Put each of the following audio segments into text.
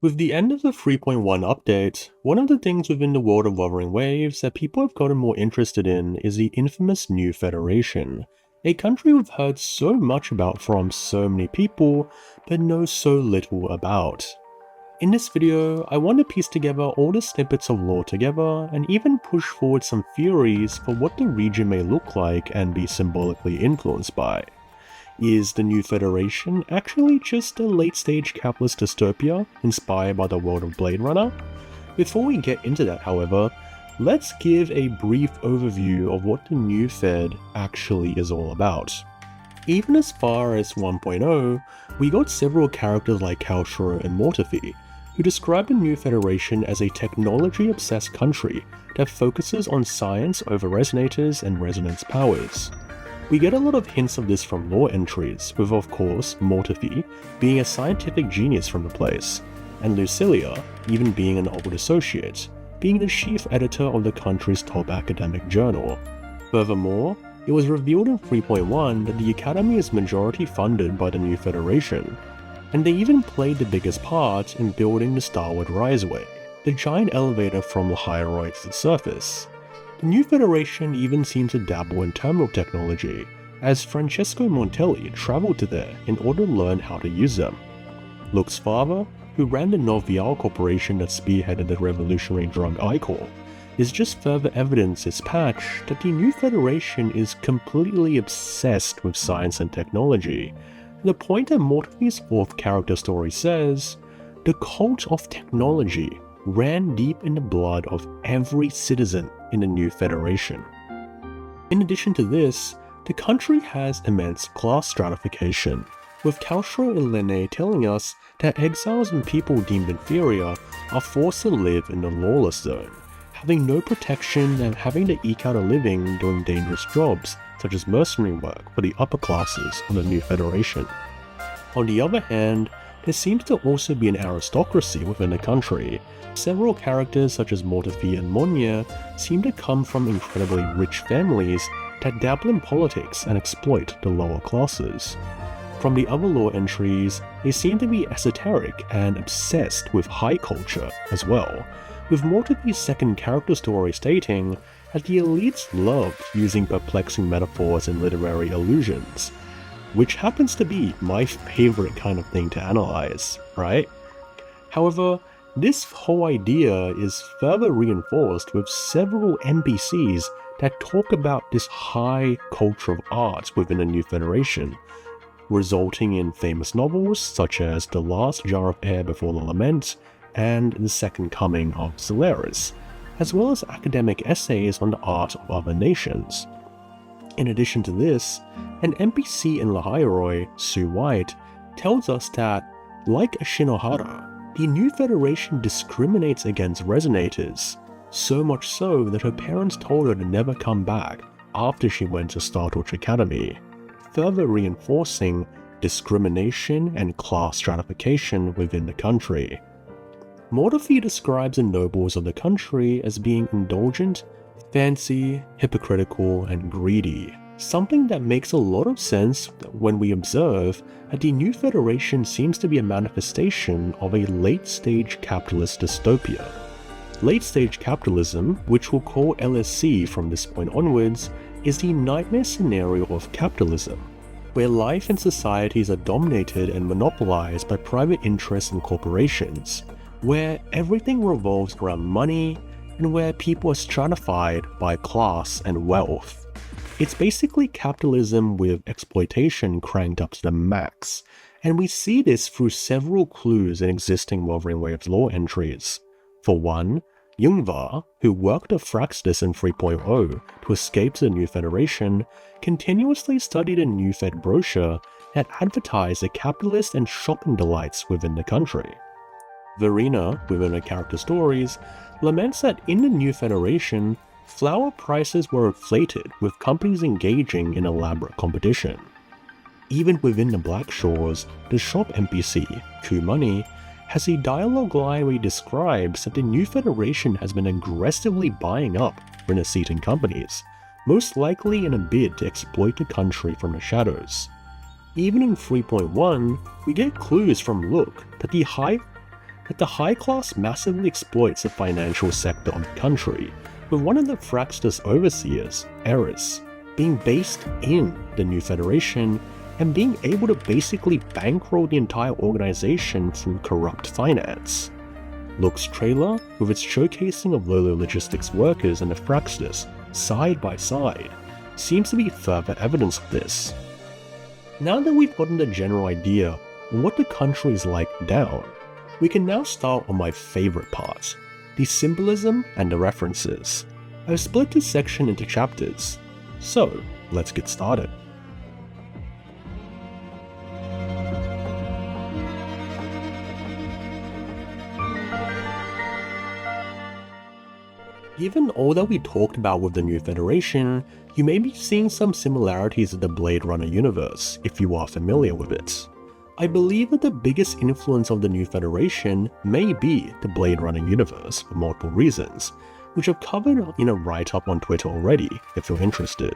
With the end of the 3.1 update, one of the things within the world of Wuthering Waves that people have gotten more interested in is the infamous New Federation, a country we've heard so much about from so many people, but know so little about. In this video, I want to piece together all the snippets of lore together, and even push forward some theories for what the region may look like and be symbolically influenced by. Is the New Federation actually just a late-stage capitalist dystopia inspired by the world of Blade Runner? Before we get into that, however, let's give a brief overview of what the New Fed actually is all about. Even as far as 1.0, we got several characters like Kalshro and Mfw I, who describe the New Federation as a technology-obsessed country that focuses on science over resonators and resonance powers. We get a lot of hints of this from lore entries, with of course Mfw I being a scientific genius from the place, and Lucilia even being an old associate, being the chief editor of the country's top academic journal. Furthermore, it was revealed in 3.1 that the Academy is majority funded by the New Federation, and they even played the biggest part in building the Starward Riseway, the giant elevator from Lahiroi to the surface. The New Federation even seemed to dabble in terminal technology, as Francesco Montelli travelled to there in order to learn how to use them. Luke's father, who ran the Mfw I corporation that spearheaded the revolutionary drug Ichor, is just further evidence this patch that the New Federation is completely obsessed with science and technology, to the point that Mfw I's fourth character story says, "The cult of technology ran deep in the blood of every citizen in the New Federation." In addition to this, the country has immense class stratification, with Kalshro and Lene telling us that exiles and people deemed inferior are forced to live in the lawless zone, having no protection and having to eke out a living doing dangerous jobs such as mercenary work for the upper classes of the New Federation. On the other hand, there seems to also be an aristocracy within the country. Several characters such as Mfw I and Monya seem to come from incredibly rich families that dabble in politics and exploit the lower classes. From the other lore entries, they seem to be esoteric and obsessed with high culture as well, with Mfw I's second character story stating that the elites loved using perplexing metaphors and literary allusions, which happens to be my favorite kind of thing to analyze, right? However, this whole idea is further reinforced with several NPCs that talk about this high culture of art within the New Federation, resulting in famous novels such as The Last Jar of Air Before the Lament and The Second Coming of Solaris, as well as academic essays on the art of other nations. In addition to this, an NPC in Lahiroi, Sue White, tells us that, like a Shinohara, the New Federation discriminates against resonators, so much so that her parents told her to never come back after she went to Startorch Academy, further reinforcing discrimination and class stratification within the country. Mfw I describes the nobles of the country as being indulgent, fancy, hypocritical, and greedy, something that makes a lot of sense when we observe that the New Federation seems to be a manifestation of a late-stage capitalist dystopia. Late-stage capitalism, which we'll call LSC from this point onwards, is the nightmare scenario of capitalism, where life and societies are dominated and monopolized by private interests and corporations, where everything revolves around money, and where people are stratified by class and wealth. It's basically capitalism with exploitation cranked up to the max, and we see this through several clues in existing Wuthering Waves lore entries. For one, Yngvar, who worked at Fraxis in 3.0 to escape to the New Federation, continuously studied a New Fed brochure that advertised the capitalist and shopping delights within the country. Verena, within her character stories, laments that in the New Federation, flower prices were inflated with companies engaging in elaborate competition. Even within the Black Shores, the shop NPC, Money, has a dialogue line where he describes that the New Federation has been aggressively buying up Renaissance companies, most likely in a bid to exploit the country from the shadows. Even in 3.1, we get clues from Luke that the high that the high class massively exploits the financial sector of the country, with one of the Fraxtus overseers, Eris, being based in the New Federation and being able to basically bankroll the entire organization through corrupt finance. Look's trailer, with its showcasing of Lolo Logistics workers and the Fraxtus side by side, seems to be further evidence of this. Now that we've gotten the general idea on what the country is like down, we can now start on my favorite part, the symbolism and the references. I've split this section into chapters, so let's get started. Given all that we talked about with the New Federation, you may be seeing some similarities with the Blade Runner universe, if you are familiar with it. I believe that the biggest influence of the New Federation may be the Blade Runner universe for multiple reasons, which I've covered in a write-up on Twitter already, if you're interested.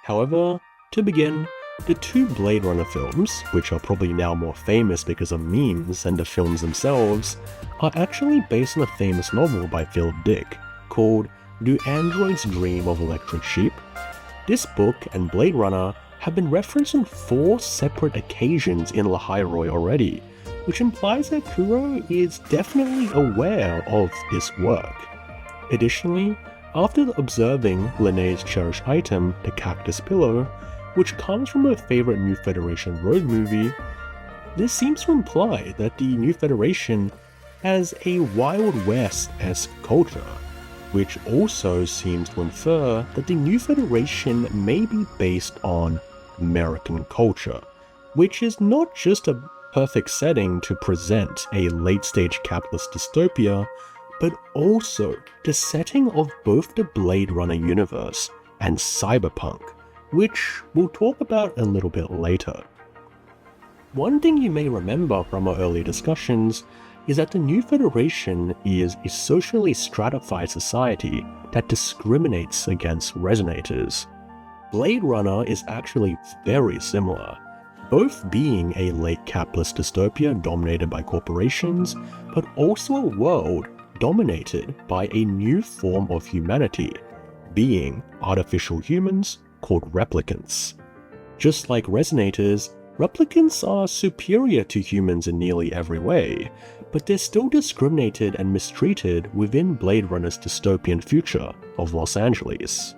However, to begin, the two Blade Runner films, which are probably now more famous because of memes than the films themselves, are actually based on a famous novel by Philip Dick, called Do Androids Dream of Electric Sheep? This book and Blade Runner have been referenced on 4 separate occasions in Lahairoi already, which implies that Kuro is definitely aware of this work. Additionally, after observing Lene's cherished item, the cactus pillow, which comes from her favorite New Federation road movie, this seems to imply that the New Federation has a Wild West-esque culture, which also seems to infer that the New Federation may be based on American culture, which is not just a perfect setting to present a late-stage capitalist dystopia, but also the setting of both the Blade Runner universe and Cyberpunk, which we'll talk about a little bit later. One thing you may remember from our earlier discussions is that the New Federation is a socially stratified society that discriminates against resonators. Blade Runner is actually very similar, both being a late capitalist dystopia dominated by corporations, but also a world dominated by a new form of humanity, being artificial humans called replicants. Just like resonators, replicants are superior to humans in nearly every way, but they're still discriminated and mistreated within Blade Runner's dystopian future of Los Angeles.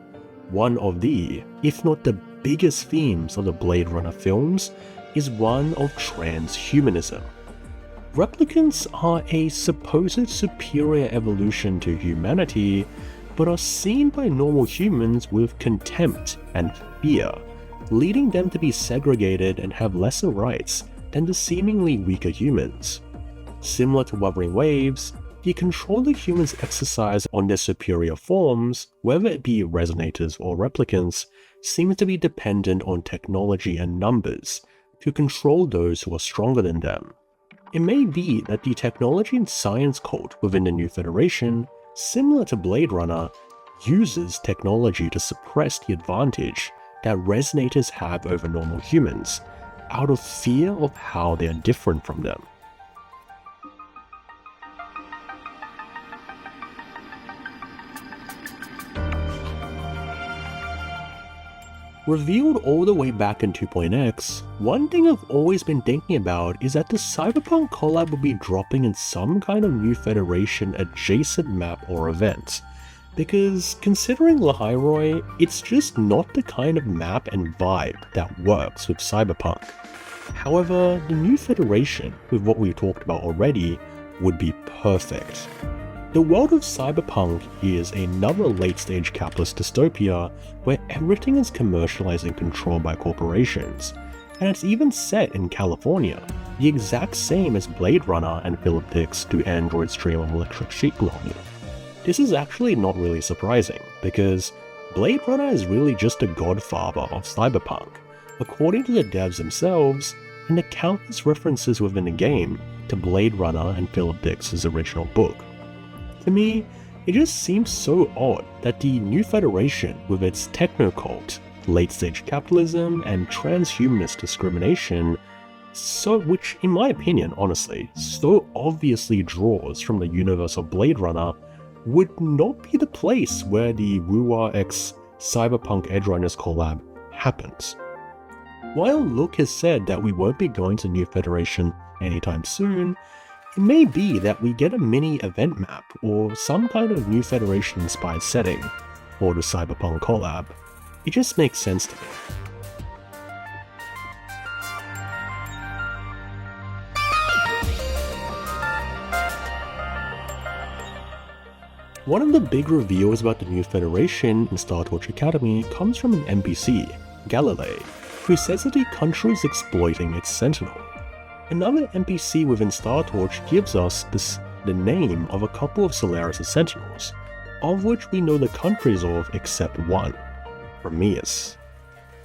One of the, if not the biggest themes of the Blade Runner films is one of transhumanism. Replicants are a supposed superior evolution to humanity, but are seen by normal humans with contempt and fear, leading them to be segregated and have lesser rights than the seemingly weaker humans. Similar to Wuthering Waves, the control the humans exercise on their superior forms, whether it be resonators or replicants, seems to be dependent on technology and numbers to control those who are stronger than them. It may be that the technology and science cult within the New Federation, similar to Blade Runner, uses technology to suppress the advantage that resonators have over normal humans, out of fear of how they are different from them. Revealed all the way back in 2.x, one thing I've always been thinking about is that the Cyberpunk collab will be dropping in some kind of New Federation adjacent map or event, because considering Lahairoi, it's just not the kind of map and vibe that works with Cyberpunk. However, the New Federation, with what we talked about already, would be perfect. The world of Cyberpunk is another late-stage capitalist dystopia where everything is commercialized and controlled by corporations, and it's even set in California, the exact same as Blade Runner and Philip Dick's Do Androids Dream of Electric Sheep novel. This is actually not really surprising, because Blade Runner is really just a godfather of Cyberpunk, according to the devs themselves, and the countless references within the game to Blade Runner and Philip Dick's original book. To me, it just seems so odd that the New Federation, with its techno-cult, late-stage capitalism, and transhumanist discrimination, which in my opinion, honestly, so obviously draws from the universe of Blade Runner, would not be the place where the wuwa x Cyberpunk Edgerunners collab happens. While Luke has said that we won't be going to New Federation anytime soon, it may be that we get a mini event map or some kind of New Federation inspired setting for the Cyberpunk collab. It just makes sense to me. One of the big reveals about the New Federation in Star Torch Academy comes from an NPC, Galilei, who says that the country is exploiting its Sentinel. Another NPC within Star Torch gives us the name of a couple of Solaris' Sentinels, of which we know the countries of except one, Prometheus.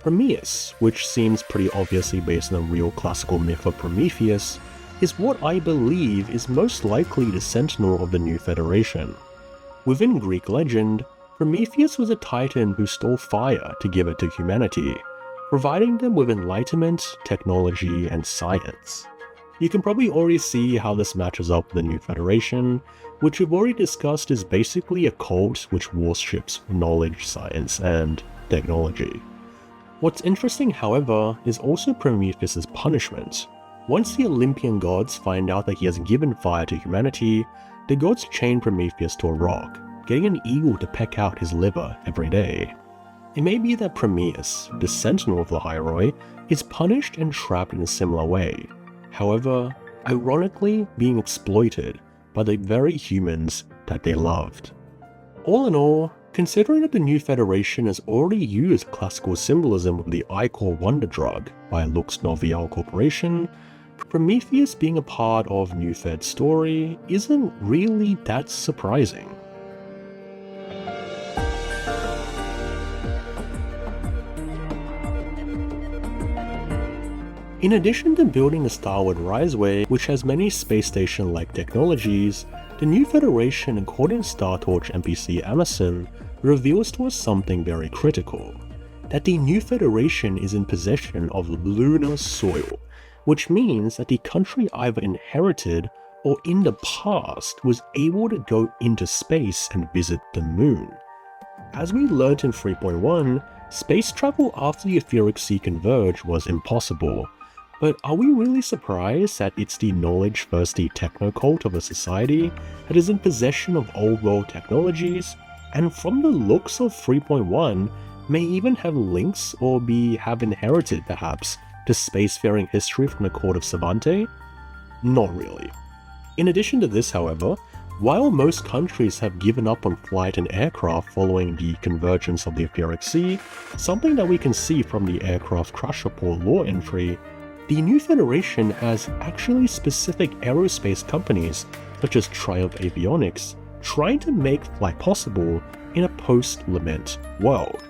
Prometheus, which seems pretty obviously based on the real classical myth of Prometheus, is what I believe is most likely the Sentinel of the New Federation. Within Greek legend, Prometheus was a titan who stole fire to give it to humanity, providing them with enlightenment, technology, and science. You can probably already see how this matches up with the New Federation, which we've already discussed is basically a cult which worships knowledge, science, and technology. What's interesting, however, is also Prometheus' punishment. Once the Olympian gods find out that he has given fire to humanity, the gods chain Prometheus to a rock, getting an eagle to peck out his liver every day. It may be that Prometheus, the Sentinel of the Hieroi, is punished and trapped in a similar way, however, ironically being exploited by the very humans that they loved. All in all, considering that the New Federation has already used classical symbolism with the Ichor Wonder Drug by Lux Novial Corporation, Prometheus being a part of New Fed's story isn't really that surprising. In addition to building the Starward Riseway, which has many space station-like technologies, the New Federation, according to Star Torch NPC Amazon, reveals to us something very critical: that the New Federation is in possession of lunar soil, which means that the country either inherited or in the past was able to go into space and visit the moon. As we learnt in 3.1, space travel after the Etheric Sea converged was impossible. But are we really surprised that it's the knowledge-thirsty techno-cult of a society that is in possession of old-world technologies, and from the looks of 3.1, may even have links or have inherited, perhaps, to spacefaring history from the court of Savante? Not really. In addition to this, however, while most countries have given up on flight and aircraft following the convergence of the Etheric Sea, something that we can see from the Aircraft Crash Report lore entry, the New Federation has actually specific aerospace companies, such as Triumph Avionics, trying to make flight possible in a post-Lament world.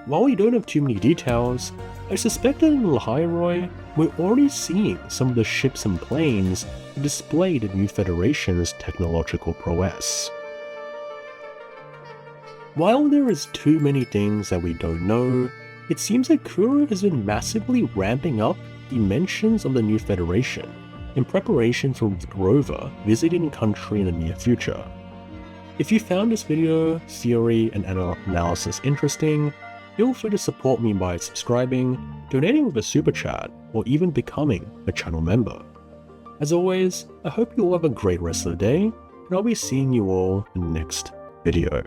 While we don't have too many details, I suspect that in the Hieroi, we're already seeing some of the ships and planes that display the New Federation's technological prowess. While there is too many things that we don't know, it seems that Kuro has been massively ramping up dimensions of the New Federation in preparation for Rover visiting the country in the near future. If you found this video, theory, and analysis interesting, feel free to support me by subscribing, donating with a super chat, or even becoming a channel member. As always, I hope you all have a great rest of the day, and I'll be seeing you all in the next video.